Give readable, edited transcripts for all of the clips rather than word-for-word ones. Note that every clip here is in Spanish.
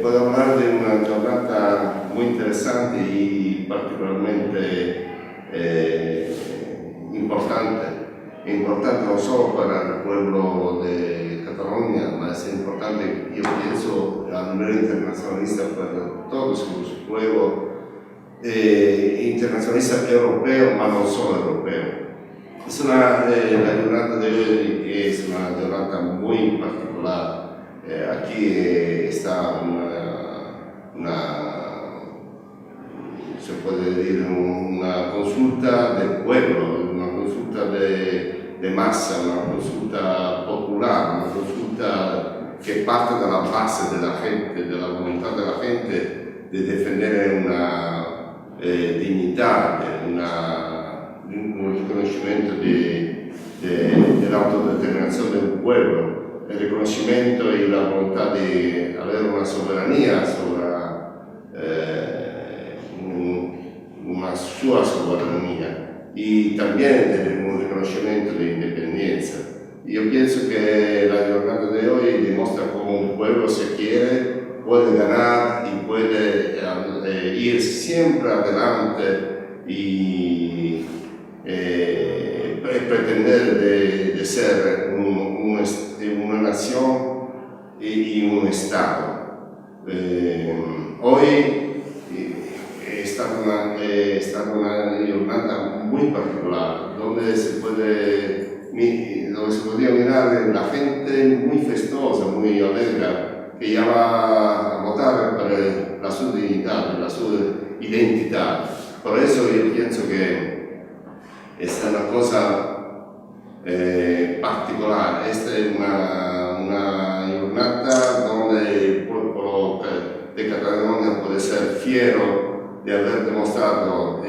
Puedo hablar de una giornata muy interesante y particularmente importante no solo para el pueblo de Cataluña, ma es importante, yo pienso, a nivel internacionalista para todos los pueblos internacionalistas europeos, ma non solo europeos. La giornata de hoy es una giornata muy particular. Aquí está se puede decir, una consulta del pueblo, una consulta de masa, una consulta popular, una consulta que parte de la base de la gente, de la voluntad de la gente de defender una dignità, un riconoscimento dell'autodeterminazione del pueblo, il riconoscimento e la volontà di avere una sovrania una sua sovrania e también un riconoscimento di indipendenza. Yo pienso que la giornata de hoy demuestra cómo un pueblo, se quiere, puede ganar y puede ir siempre adelante y pretender de ser una nación y un Estado. Hoy è stata una giornata muy particular, donde se podía mirar la gente muy festosa, muy alegre, que ya va a votar por la su dignidad, la su identidad. Por eso yo pienso que esta es una cosa particolare. Esta es una giornata donde el pueblo de Cataluña puede ser fiero de haber demostrato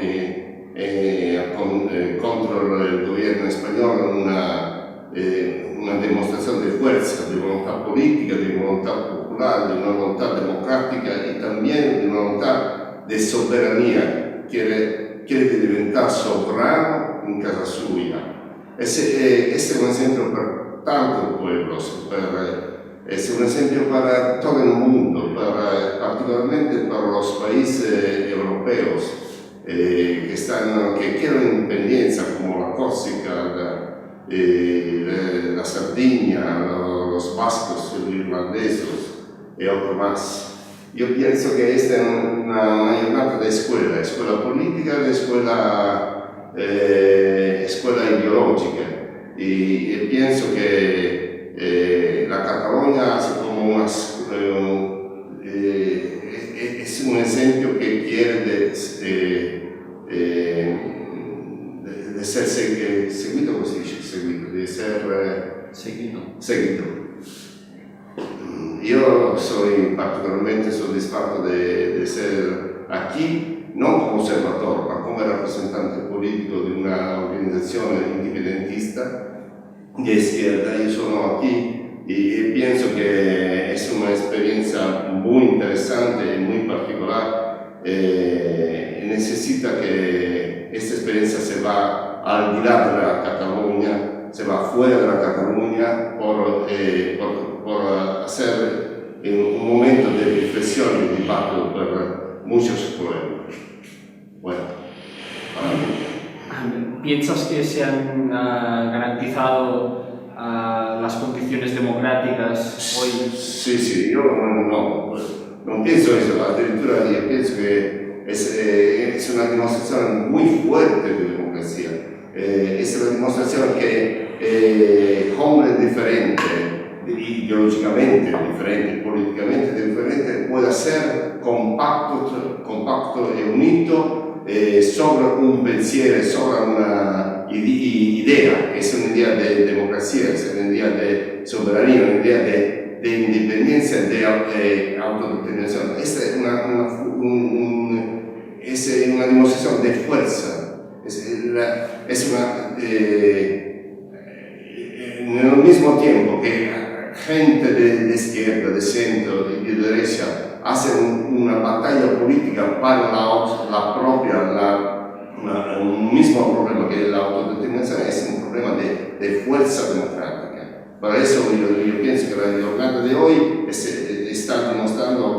contro il governo spagnolo una dimostrazione di forza, di volontà politica, di volontà popolare, di una volontà democratica e también di una volontà di sovrania. Quiere diventare sovrano in casa sua. Este es un ejemplo para tantos pueblos, es un ejemplo para todo el mundo, particularmente para los países europeos que quieren independencia, como la Córcega, la Sardinia, los vascos, los irlandeses y otros más. Yo pienso que esta es una giornata de escuela política, de escuela ideológica, y pienso que la Cataluña hace como es un ejemplo que quiere de ser seguido, ¿cómo se dice? De ser seguido. Yo soy particularmente soddisfatto de ser aquí, non come osservatore, ma come rappresentante politico di una organizzazione indipendentista di izquierda. Io sono aquí y pienso que es una experiencia muy interesante y muy particular. Necesita que esta experiencia se va al di là de la Cataluña, se va fuera de la Cataluña por hacer un momento de reflexión y debate para muchos pueblos. Bueno, ¿piensas que se han garantizado las condiciones democráticas hoy? Sí, yo no pienso eso, addirittura yo pienso que es una demostración muy fuerte de democracia. Es una demostración que hombres diferentes, ideológicamente diferentes, políticamente diferentes, puede ser compacto y unido sobre un pensiero, sobre una idea, que es una idea de democracia, es una idea de soberanía, una idea de independencia, de autodeterminación. Esta es una demostración de fuerza. En el mismo tiempo que gente de izquierda, de centro y de derecha hacen una batalla política para un mismo problema que la autodeterminación, es un problema de fuerza democrática. Por eso yo pienso que la jornada de hoy está demostrando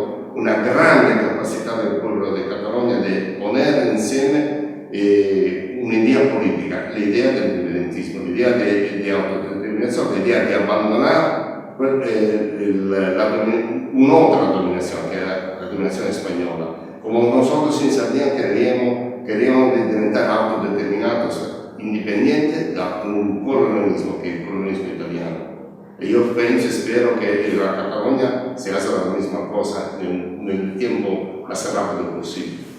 l'idea di autodeterminazione, l'idea di abbandonare un'altra dominazione, che era la dominazione spagnola. Como nosotros en Sardegna queríamos diventare autodeterminados, independientes da un colonialismo, che è il colonialismo italiano. E io penso e spero che la Catalogna si haga la misma cosa nel tempo más rápido possibile.